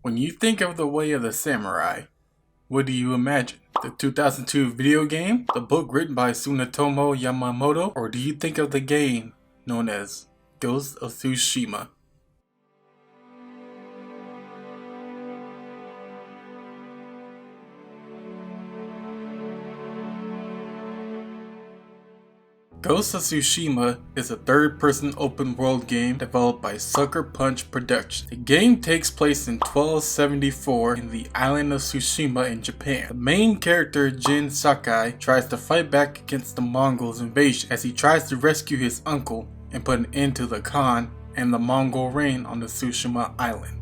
When you think of the way of the samurai, what do you imagine? The 2002 video game? The book written by Tsunetomo Yamamoto? Or do you think of the game known as Ghost of Tsushima? Ghost of Tsushima is a third-person open-world game developed by Sucker Punch Productions. The game takes place in 1274 in the island of Tsushima in Japan. The main character, Jin Sakai, tries to fight back against the Mongols' invasion as he tries to rescue his uncle and put an end to the Khan and the Mongol reign on the Tsushima island.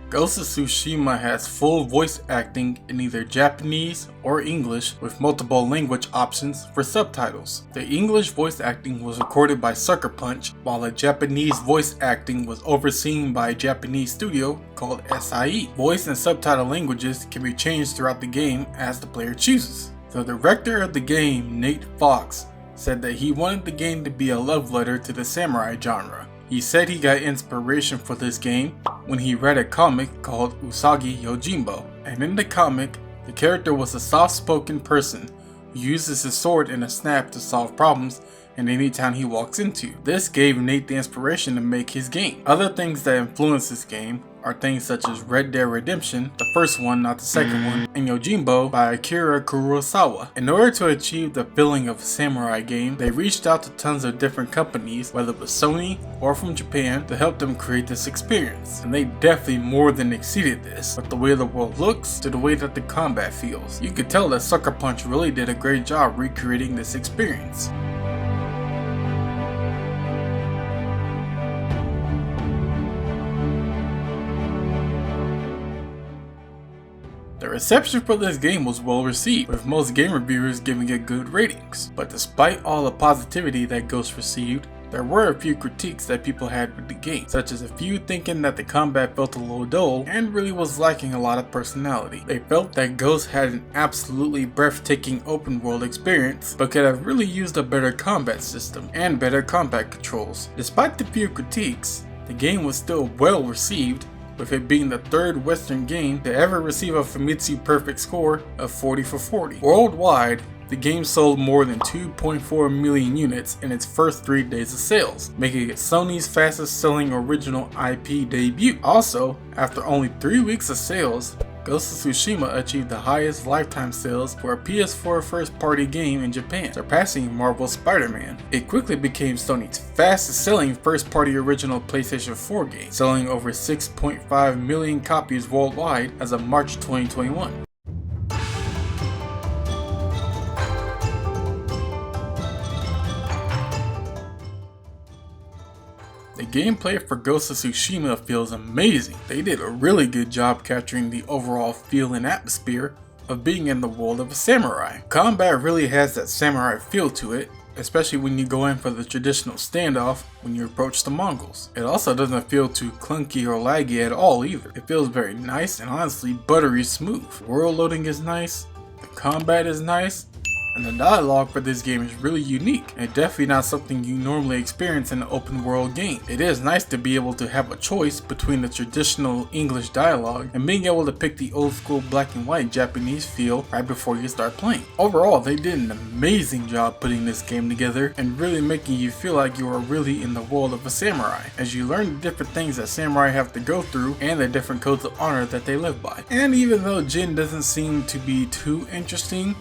Ghost of Tsushima has full voice acting in either Japanese or English with multiple language options for subtitles. The English voice acting was recorded by Sucker Punch, while the Japanese voice acting was overseen by a Japanese studio called SIE. Voice and subtitle languages can be changed throughout the game as the player chooses. The director of the game, Nate Fox, said that he wanted the game to be a love letter to the samurai genre. He said he got inspiration for this game when he read a comic called Usagi Yojimbo, and in the comic, the character was a soft-spoken person who uses his sword and a snap to solve problems in any town he walks into. This gave Nate the inspiration to make his game. Other things that influenced this game are things such as Red Dead Redemption, the first one, not the second one, and Yojimbo by Akira Kurosawa. In order to achieve the feeling of a samurai game, they reached out to tons of different companies, whether it was Sony or from Japan, to help them create this experience. And they definitely more than exceeded this, with the way the world looks to the way that the combat feels. You could tell that Sucker Punch really did a great job recreating this experience. The reception for this game was well received, with most game reviewers giving it good ratings. But despite all the positivity that Ghost received, there were a few critiques that people had with the game, such as a few thinking that the combat felt a little dull and really was lacking a lot of personality. They felt that Ghost had an absolutely breathtaking open world experience, but could have really used a better combat system and better combat controls. Despite the few critiques, the game was still well received, with it being the third Western game to ever receive a Famitsu perfect score of 40 for 40. Worldwide, the game sold more than 2.4 million units in its first 3 days of sales, making it Sony's fastest selling original IP debut. Also, after only 3 weeks of sales, Ghost of Tsushima achieved the highest lifetime sales for a PS4 first-party game in Japan, surpassing Marvel's Spider-Man. It quickly became Sony's fastest-selling first-party original PlayStation 4 game, selling over 6.5 million copies worldwide as of March 2021. The gameplay for Ghost of Tsushima feels amazing. They did a really good job capturing the overall feel and atmosphere of being in the world of a samurai. Combat really has that samurai feel to it, especially when you go in for the traditional standoff when you approach the Mongols. It also doesn't feel too clunky or laggy at all either. It feels very nice and honestly buttery smooth. World loading is nice, the combat is nice, and the dialogue for this game is really unique and definitely not something you normally experience in an open world game. It is nice to be able to have a choice between the traditional English dialogue and being able to pick the old school black and white Japanese feel right before you start playing. Overall, they did an amazing job putting this game together and really making you feel like you are really in the world of a samurai, as you learn the different things that samurai have to go through and the different codes of honor that they live by. And even though Jin doesn't seem to be too interesting,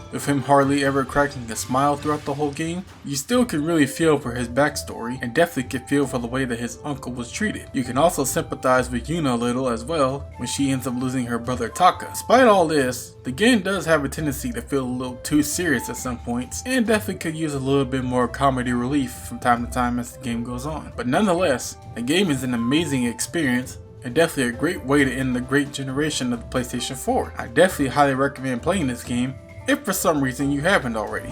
with him hardly ever cracking a smile throughout the whole game, you still can really feel for his backstory and definitely can feel for the way that his uncle was treated. You can also sympathize with Yuna a little as well when she ends up losing her brother Taka. Despite all this, the game does have a tendency to feel a little too serious at some points and definitely could use a little bit more comedy relief from time to time as the game goes on. But nonetheless, the game is an amazing experience and definitely a great way to end the great generation of the PlayStation 4. I definitely highly recommend playing this game if for some reason you haven't already.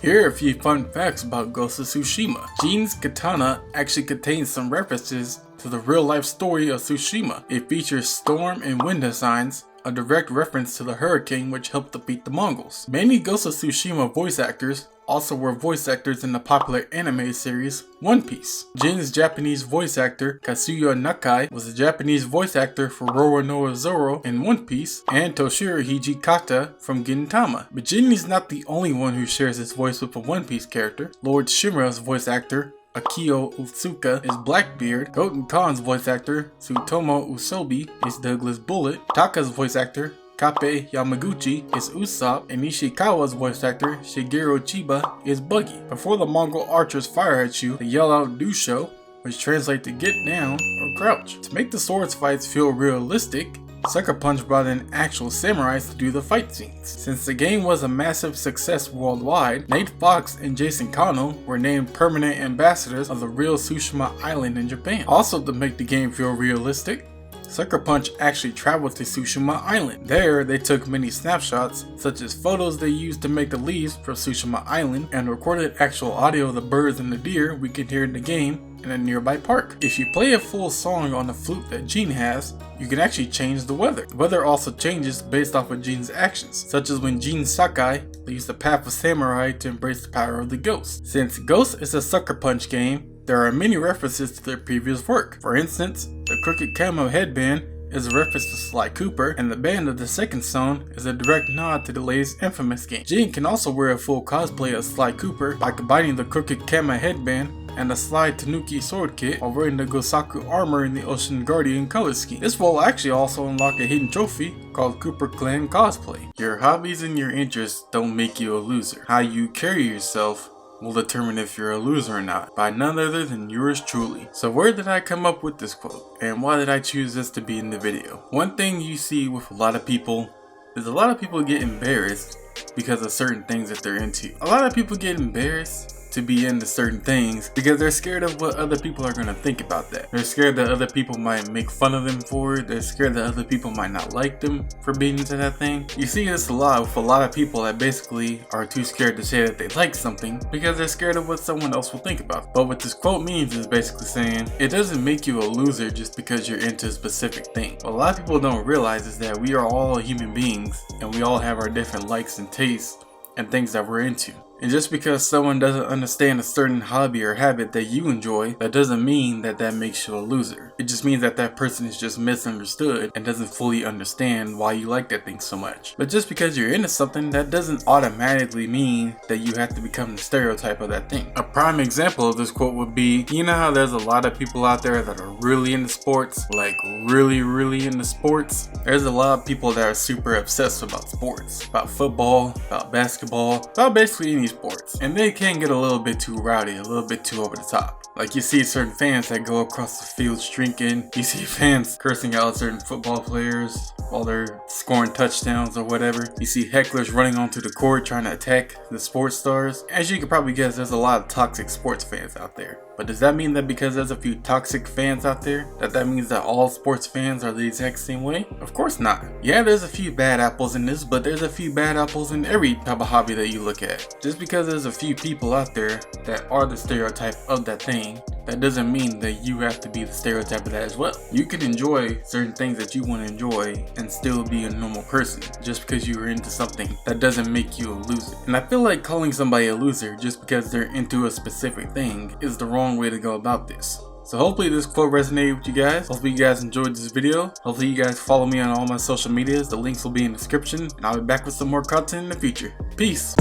Here are a few fun facts about Ghost of Tsushima. Jin's katana actually contains some references to the real-life story of Tsushima. It features storm and wind designs, a direct reference to the hurricane which helped defeat the Mongols. Many Ghost of Tsushima voice actors also were voice actors in the popular anime series One Piece. Jin's Japanese voice actor Kazuya Nakai was a Japanese voice actor for Roronoa Zoro in One Piece, and Toshiro Hijikata from Gintama. But Jin is not the only one who shares his voice with a One Piece character. Lord Shimura's voice actor Akio Utsuka is Blackbeard, Goten Khan's voice actor Tsutomu Usobi is Douglas Bullet, Taka's voice actor Kappei Yamaguchi is Usopp, and Ishikawa's voice actor Shigeru Chiba is Buggy. Before the Mongol archers fire at you, they yell out Dusho, which translates to get down or crouch. To make the swords fights feel realistic, Sucker Punch brought in actual samurais to do the fight scenes. Since the game was a massive success worldwide, Nate Fox and Jason Kano were named permanent ambassadors of the real Tsushima Island in Japan. Also, to make the game feel realistic, Sucker Punch actually traveled to Tsushima Island. There, they took many snapshots, such as photos they used to make the leaves for Tsushima Island, and recorded actual audio of the birds and the deer we can hear in the game in a nearby park. If you play a full song on the flute that Jin has, you can actually change the weather. The weather also changes based off of Jin's actions, such as when Jin Sakai leaves the path of samurai to embrace the power of the ghost. Since Ghost is a Sucker Punch game, there are many references to their previous work. For instance, the crooked camo headband is a reference to Sly Cooper, and the band of the second song is a direct nod to the latest Infamous game. Jin can also wear a full cosplay of Sly Cooper by combining the crooked camo headband and the Sly Tanuki sword kit while wearing the Gosaku armor in the Ocean Guardian color scheme. This will actually also unlock a hidden trophy called Cooper Clan Cosplay. Your hobbies and your interests don't make you a loser. How you carry yourself will determine if you're a loser or not, by none other than yours truly. So where did I come up with this quote, and why did I choose this to be in the video? One thing you see with a lot of people is a lot of people get embarrassed because of certain things that they're into. A lot of people get embarrassed to be into certain things because they're scared of what other people are going to think about that. They're scared that other people might make fun of them for it. They're scared that other people might not like them for being into that thing. You see this a lot with a lot of people that basically are too scared to say that they like something because they're scared of what someone else will think about. But what this quote means is basically saying it doesn't make you a loser just because you're into a specific thing. What a lot of people don't realize is that we are all human beings and we all have our different likes and tastes and things that we're into. And just because someone doesn't understand a certain hobby or habit that you enjoy, that doesn't mean that that makes you a loser. It just means that that person is just misunderstood and doesn't fully understand why you like that thing so much. But just because you're into something, that doesn't automatically mean that you have to become the stereotype of that thing. A prime example of this quote would be, you know how there's a lot of people out there that are really into sports, like really into sports? There's a lot of people that are super obsessed about sports, about football, about basketball, about basically any sports, and they can get a little bit too rowdy, a little bit too over the top. Like you see certain fans that go across the field drinking, you see fans cursing out certain football players while they're scoring touchdowns or whatever. You see hecklers running onto the court trying to attack the sports stars. As you can probably guess, there's a lot of toxic sports fans out there. But does that mean that because there's a few toxic fans out there, that means that all sports fans are the exact same way? Of course not. Yeah, there's a few bad apples in this, but there's a few bad apples in every type of hobby that you look at. Just because there's a few people out there that are the stereotype of that thing, that doesn't mean that you have to be the stereotype of that as well. You can enjoy certain things that you want to enjoy and still be a normal person. Just because you're into something, that doesn't make you a loser. And I feel like calling somebody a loser just because they're into a specific thing is the wrong way to go about this. So hopefully this quote resonated with you guys. Hopefully you guys enjoyed this video. Hopefully you guys follow me on all my social medias. The links will be in the description. And I'll be back with some more content in the future. Peace.